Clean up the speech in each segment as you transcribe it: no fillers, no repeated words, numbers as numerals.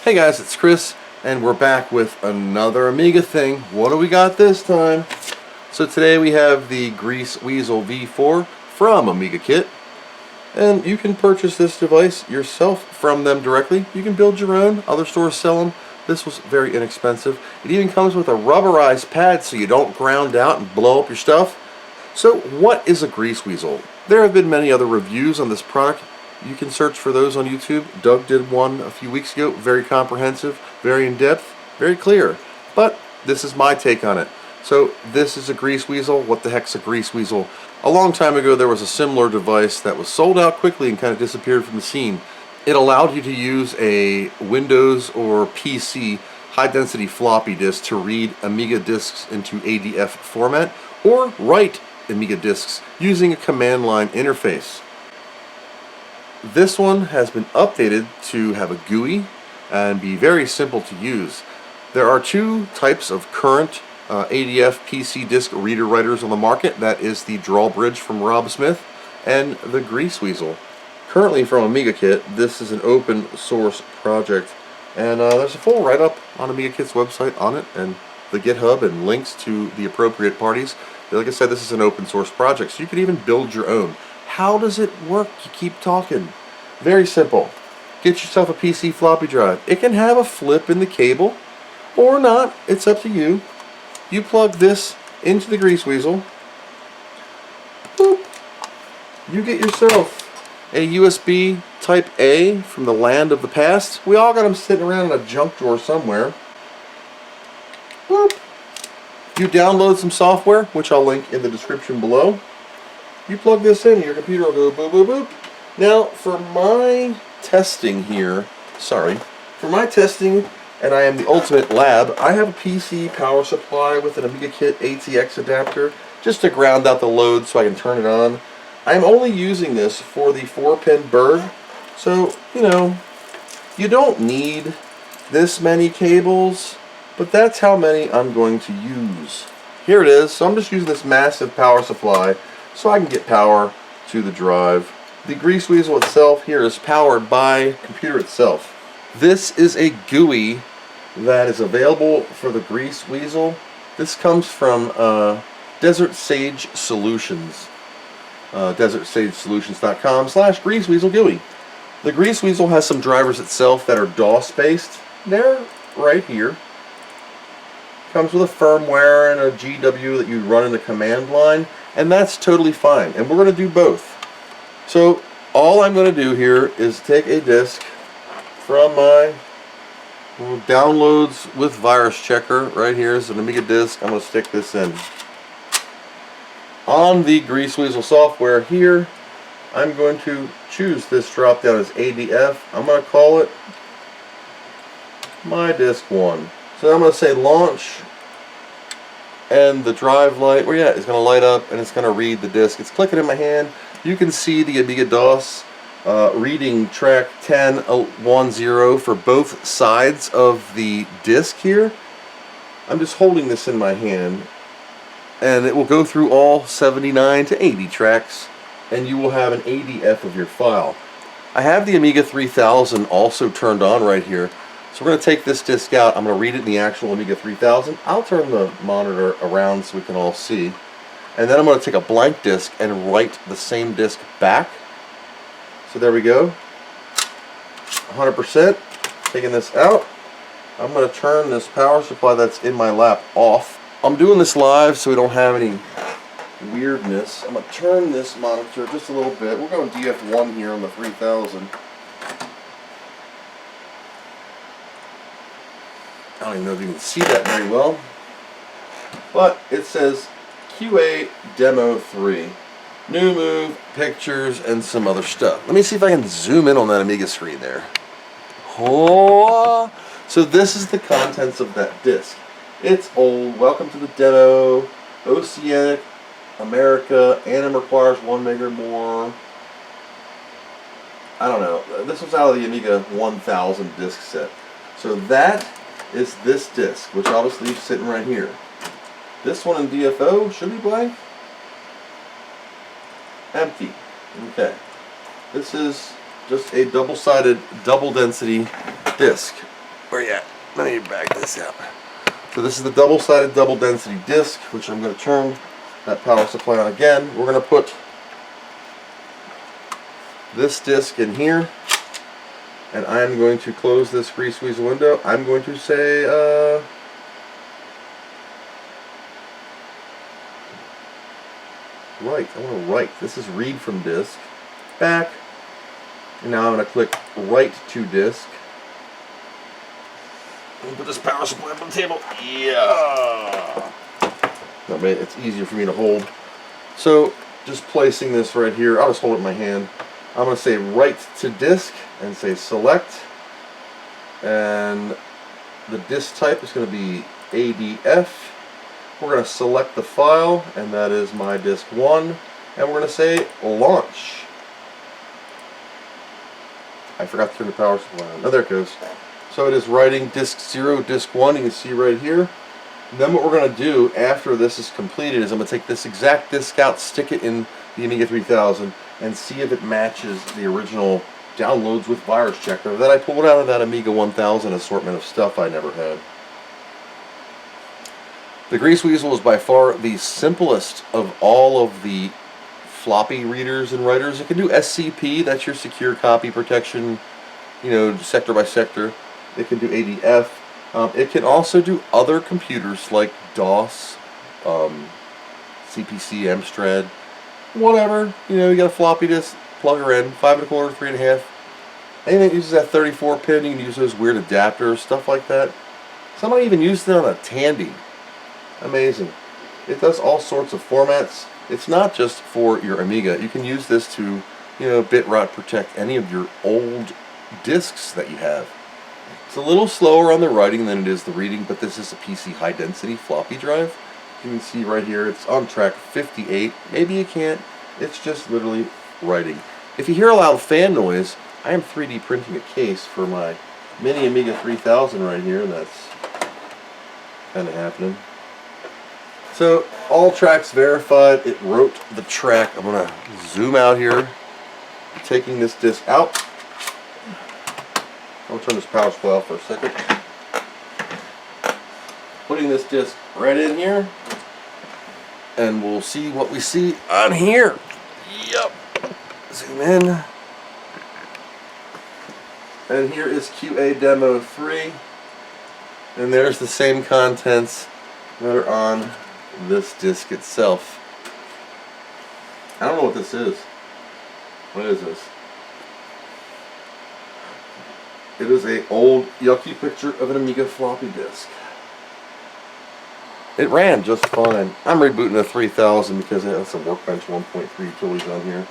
Hey guys, it's Chris, and we're back with another Amiga thing. What do we got this time? So today we have the Greaseweasel V4 from Amigakit, and you can purchase this device yourself from them directly. You can build your own, other stores sell them. This was very inexpensive. It even comes with a rubberized pad so you don't ground out and blow up your stuff. So what is a Greaseweasel? There have been many other reviews on this product. You can search for those on YouTube. Doug did one a few weeks ago, very comprehensive, very in-depth, very clear. But this is my take on it. So this is a Greaseweasel. What the heck's a Greaseweasel? A long time ago there was a similar device that was sold out quickly and kind of disappeared from the scene. It allowed you to use a Windows or PC high-density floppy disk to read Amiga disks into ADF format or write Amiga disks using a command line interface. This one has been updated to have a GUI and be very simple to use. There are two types of current ADF PC disk reader writers on the market. That is the Drawbridge from Rob Smith and the Greaseweasel. Currently from Amigakit, this is an open source project, and there's a full write-up on Amigakit's website on it and the GitHub and links to the appropriate parties. Like I said, this is an open source project, so you can even build your own. How does it work? You keep talking. Very simple. Get yourself a PC floppy drive. It can have a flip in the cable or not. It's up to you. You plug this into the Greaseweasel. Boop. You get yourself a USB Type A from the land of the past. We all got them sitting around in a junk drawer somewhere. Boop. You download some software, which I'll link in the description below. You plug this in, your computer will go boop, boop, boop. Now, for my testing here, for my testing, and I am the ultimate lab, I have a PC power supply with an Amigakit ATX adapter, just to ground out the load so I can turn it on. I'm only using this for the 4-pin Berg, so, you don't need this many cables, but that's how many I'm going to use. Here it is, so I'm just using this massive power supply so I can get power to the drive. The Greaseweasel itself here is powered by the computer itself. This is a GUI that is available for the Greaseweasel. This comes from Desert Sage Solutions. DesertSageSolutions.com/Greaseweasel GUI. The Greaseweasel has some drivers itself that are DOS based. They're right here. Comes with a firmware and a GW that you run in the command line, and that's totally fine. And we're going to do both. So all I'm going to do here is take a disk from my downloads with virus checker. Right here is an Amiga disk. I'm going to stick this in. On the Greaseweasel software here, I'm going to choose this drop down as ADF. I'm going to call it my disk 1. So I'm going to say launch, and the drive light, where you at, is going to light up and it's going to read the disk. It's clicking in my hand. You can see the Amiga DOS reading track 1010 for both sides of the disk here. I'm just holding this in my hand, and it will go through all 79 to 80 tracks, and you will have an ADF of your file. I have the Amiga 3000 also turned on right here. So we're going to take this disk out. I'm going to read it in the actual Amiga 3000. I'll turn the monitor around so we can all see. And then I'm going to take a blank disk and write the same disk back. So there we go. 100%. Taking this out. I'm going to turn this power supply that's in my lap off. I'm doing this live so we don't have any weirdness. I'm going to turn this monitor just a little bit. We're going DF1 here on the 3000. I don't even know if you can see that very well, but it says QA Demo 3. New move, pictures, and some other stuff. Let me see if I can zoom in on that Amiga screen there. Oh, so this is the contents of that disk. It's old. Welcome to the demo. Oceanic, America, Anim requires 1 meg or more. I don't know. This was out of the Amiga 1000 disk set. So that is this disk, which I'll just leave sitting right here. This one in DFO should be blank. Empty. Okay. This is just a double-sided, double-density disk. where you at? Let me back this out. So this is the double-sided, double-density disc, which I'm going to turn that power supply on again. We're going to put this disc in here, and I'm going to close this Greaseweasel window. I'm going to say, right. I want to write. This is read from disk. Back. And now I'm going to click write to disk. And put this power supply up on the table. Yeah. That way it's easier for me to hold. So just placing this right here, I'll just hold it in my hand. I'm going to say write to disk and say select. And the disk type is going to be ADF. We're going to select the file, and that is my disk 1. And we're going to say launch. I forgot to turn the power supply on. Oh, there it goes. So it is writing disk 0, disk 1. You can see right here. And then what we're going to do after this is completed is I'm going to take this exact disk out, stick it in the Amiga 3000, and see if it matches the original downloads with virus checker that I pulled out of that Amiga 1000 assortment of stuff I never had. The Greaseweasel is by far the simplest of all of the floppy readers and writers. It can do SCP, that's your secure copy protection, you know, sector by sector. It can do ADF. It can also do other computers like DOS, CPC, Amstrad, whatever. You know, you got a floppy disk, plug her in, 5 1/4, 3 1/2. Anything that uses that 34 pin, you can use those weird adapters, stuff like that. Somebody even used it on a Tandy. Amazing. It does all sorts of formats. It's not just for your Amiga. You can use this to, you know, bit rot protect any of your old discs that you have. It's a little slower on the writing than it is the reading, but this is a PC high density floppy drive. You can see right here it's on track 58. Maybe you can't. It's just literally writing. If you hear a loud fan noise, I am 3D printing a case for my mini Amiga 3000 right here, and that's kind of happening. So, all tracks verified. It wrote the track. I'm going to zoom out here, taking this disc out. I'll turn this power supply off for a second. Putting this disc right in here, and we'll see what we see on here. Yep. Zoom in. And here is QA Demo 3. And there's the same contents that are on this disc itself. I don't know what this is. What is this? It is an old yucky picture of an Amiga floppy disk. It ran just fine. I'm rebooting a 3000 because it has some Workbench 1.3 utilities on here.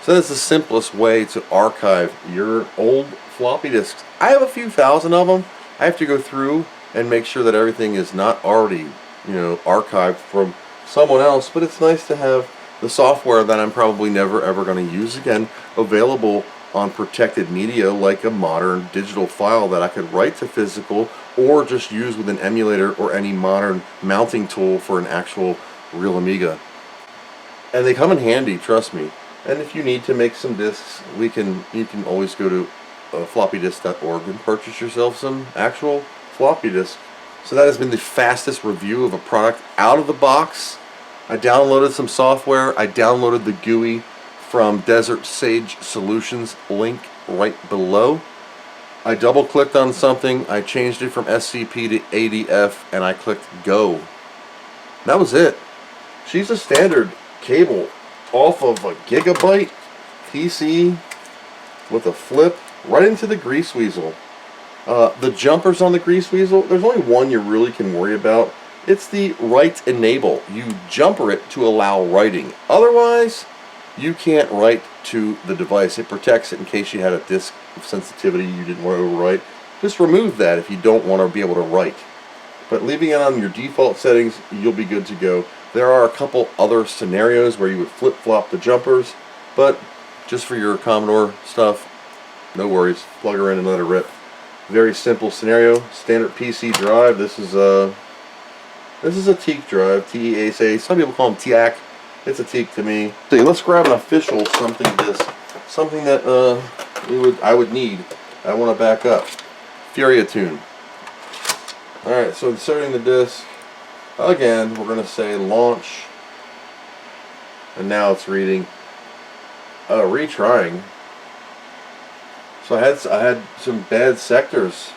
So that's the simplest way to archive your old floppy disks. I have a few thousand of them. I have to go through and make sure that everything is not already, you know, archived from someone else, but it's nice to have the software that I'm probably never ever going to use again available on protected media, like a modern digital file that I could write to physical or just use with an emulator or any modern mounting tool for an actual real Amiga. And they come in handy, trust me. And if you need to make some discs, you can always go to floppydisk.org and purchase yourself some actual floppy disk. So that has been the fastest review of a product out of the box. I downloaded some software. I downloaded the GUI from Desert Sage Solutions, link right below. I double clicked on something, I changed it from SCP to ADF, and I clicked go. That was it. She's a standard cable off of a gigabyte PC with a flip right into the Greaseweasel. The jumpers on the Greaseweasel, there's only one you really can worry about. It's the write enable. You jumper it to allow writing. Otherwise, you can't write to the device. It protects it in case you had a disk of sensitivity you didn't want to overwrite. Just remove that if you don't want to be able to write. But leaving it on your default settings, you'll be good to go. There are a couple other scenarios where you would flip-flop the jumpers, but just for your Commodore stuff, no worries. Plug her in and let her rip. Very simple scenario. Standard PC drive. This is a teak drive. TEAC. Some people call them TIAC. It's a teak to me. So let's grab an official something disc. Something that I would need. I want to back up. Furia Tune. Alright, so inserting the disc. Again, we're going to say launch. And now it's reading. Retrying. So I had some bad sectors.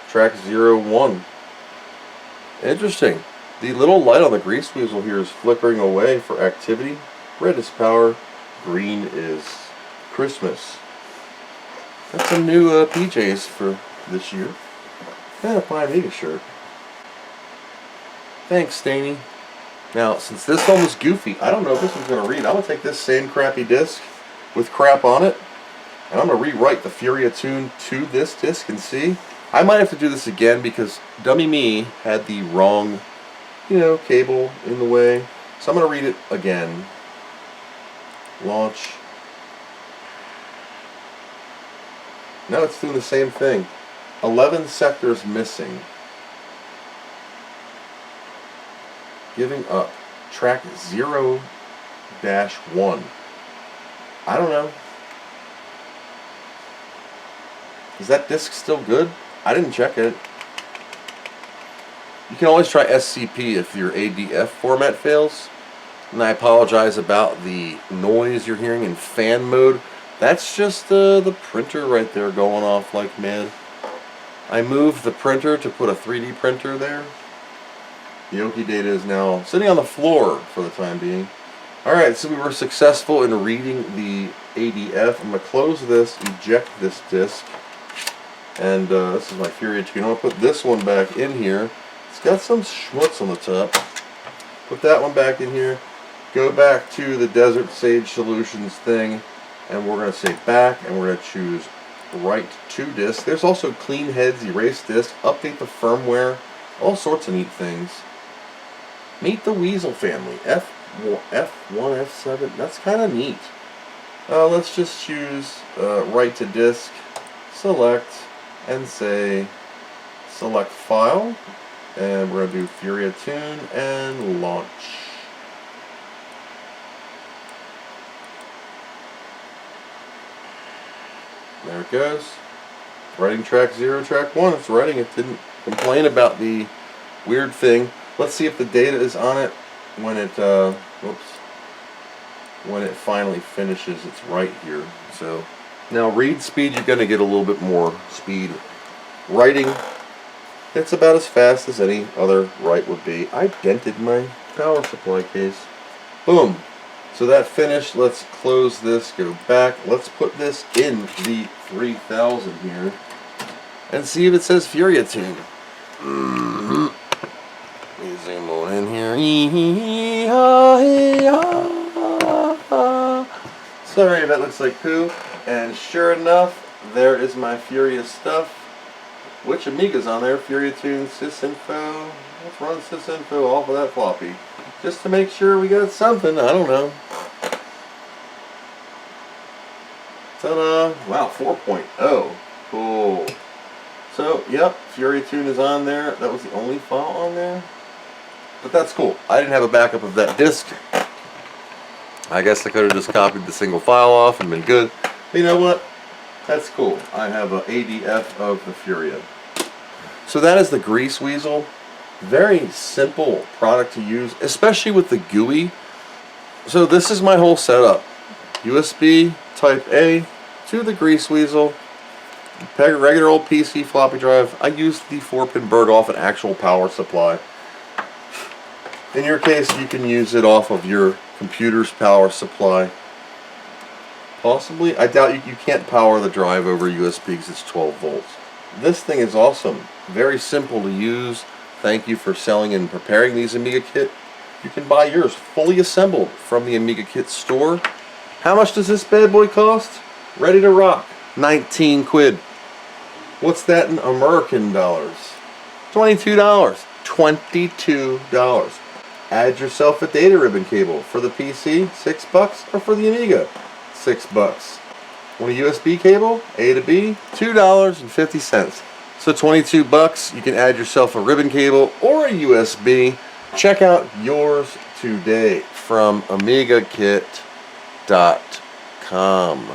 Track 0-1. Interesting. The little light on the Greaseweasel here is flickering away for activity. Red is power. Green is Christmas. That's some new PJs for this year. And a My Amiga shirt. Thanks, Staney. Now, since this one was goofy, I don't know if this one's going to read. I'm going to take this same crappy disc with crap on it, and I'm going to rewrite the Furia tune to this disc and see. I might have to do this again because dummy me had the wrong, cable in the way. So I'm going to read it again. Launch. No, it's doing the same thing. 11 sectors missing. Giving up. Track 0-1. I don't know. Is that disc still good? I didn't check it. You can always try SCP if your ADF format fails. And I apologize about the noise you're hearing in fan mode. That's just the printer right there going off like mad. I moved the printer to put a 3D printer there. The Oki data is now sitting on the floor for the time being. Alright, so we were successful in reading the ADF. I'm going to close this, eject this disc. And this is my Furia tune. I'm going to put this one back in here. It's got some schmutz on the top. Put that one back in here. Go back to the Desert Sage Solutions thing. And we're going to say back, and we're going to choose write to disk. There's also clean heads, erase disk, update the firmware, all sorts of neat things. Meet the Weasel family. F1, F7, that's kind of neat. Let's just choose write to disk, select, and say select file. And we're going to do Furia tune and launch. There it goes. Writing track 0, track 1. It's writing. It didn't complain about the weird thing. Let's see if the data is on it when it when it finally finishes its write here. So now read speed, you're going to get a little bit more speed. Writing, it's about as fast as any other write would be. I dented my power supply case. Boom. So that finished. Let's close this, go back. Let's put this in the 3000 here and see if it says Furia tune. Let me zoom on in here. Sorry, that looks like poo. And sure enough, there is my Furia stuff. Which Amiga's on there? Furia tune, sysinfo. Let's run sysinfo off of that floppy. Just to make sure we got something. I don't know. Ta-da! Wow, 4.0. Cool. So, yep, Furia tune is on there. That was the only file on there. But that's cool. I didn't have a backup of that disk. I guess I could have just copied the single file off and been good. But you know what? That's cool. I have an ADF of the Furia. So that is the Greaseweasel. Very simple product to use, especially with the GUI. So this is my whole setup. USB Type A to the Greaseweasel. Regular old PC floppy drive. I used the 4-pin bird off an actual power supply. In your case, you can use it off of your computer's power supply. Possibly. I doubt you can't power the drive over USB because it's 12 volts. This thing is awesome. Very simple to use. Thank you for selling and preparing these Amigakit. You can buy yours fully assembled from the Amigakit store. How much does this bad boy cost? Ready to rock. 19 quid. What's that in American dollars? $22. $22. Add yourself a data ribbon cable. For the PC, $6, or for the Amiga, $6. Want a USB cable? A to B, $2.50. So $22, you can add yourself a ribbon cable or a USB. Check out yours today from Amigakit.com.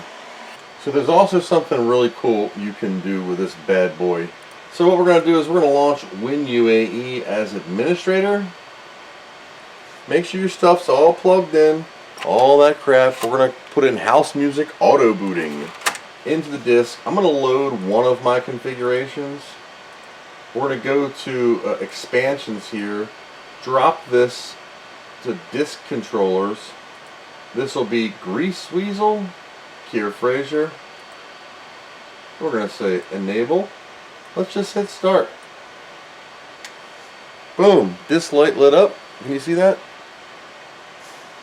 So there's also something really cool you can do with this bad boy. So what we're going to do is we're going to launch WinUAE as administrator. Make sure your stuff's all plugged in, all that crap. We're going to put in house music auto booting into the disk. I'm going to load one of my configurations. We're going to go to expansions here, drop this to disk controllers. This will be Greaseweasel, Keir Fraser. We're going to say enable. Let's just hit start. Boom, disk light lit up. Can you see that?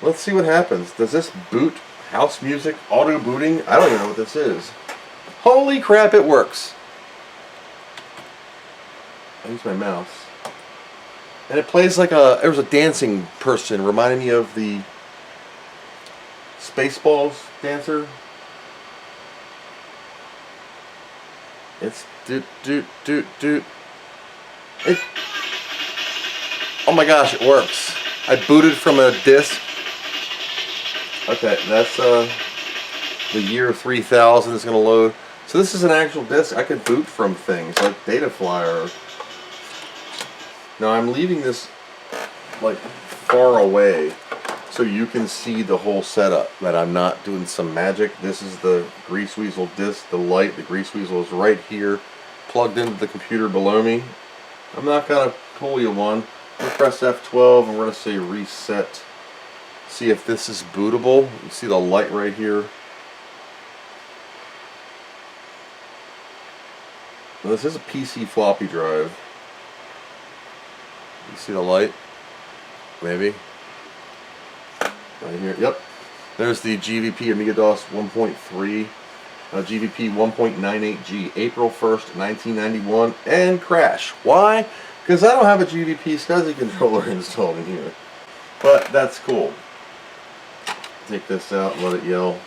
Let's see what happens. Does this boot house music auto booting? I don't even know what this is. Holy crap, it works. I use my mouse. And it plays like there was a dancing person reminding me of the Spaceballs dancer. It's doot doot doot doot. Oh my gosh, it works. I booted from a disk. Okay, that's the year 3000 is going to load. So this is an actual disk. I could boot from things like Datafly. Now I'm leaving this like far away so you can see the whole setup, that I'm not doing some magic. This is the Greaseweasel disk, the light. The Greaseweasel is right here, plugged into the computer below me. I'm not going to pull you one. We'll press F12 and we're going to say reset. See if this is bootable. You see the light right here. Now this is a PC floppy drive. You see the light? Maybe. Right here. Yep. There's the GVP Amiga-DOS 1.3. GVP 1.98G, April 1st, 1991, and crash. Why? Because I don't have a GVP SCSI controller installed in here. But that's cool. Take this out and let it yell.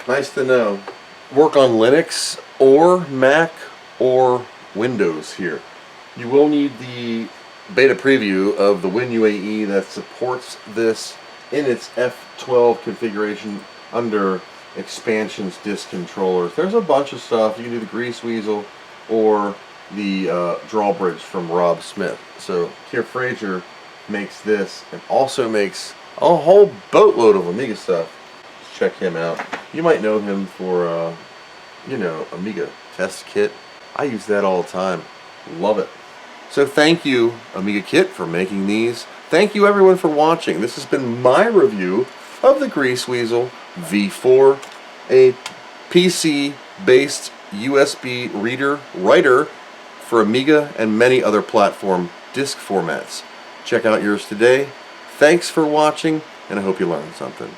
Nice to know. Work on Linux or Mac or Windows here. You will need the beta preview of the WinUAE that supports this in its F12 configuration under expansions disk controllers. There's a bunch of stuff. You can do the Greaseweasel or the drawbridge from Rob Smith. So Keir Fraser makes this and also makes a whole boatload of Amiga stuff. Let's check him out. You might know him for you know, Amiga test kit. I use that all the time. Love it. So thank you, Amigakit, for making these. Thank you everyone for watching. This has been my review of the Greaseweasel V4, a PC-based USB reader writer for Amiga and many other platform disk formats. Check out yours today. Thanks for watching, and I hope you learned something.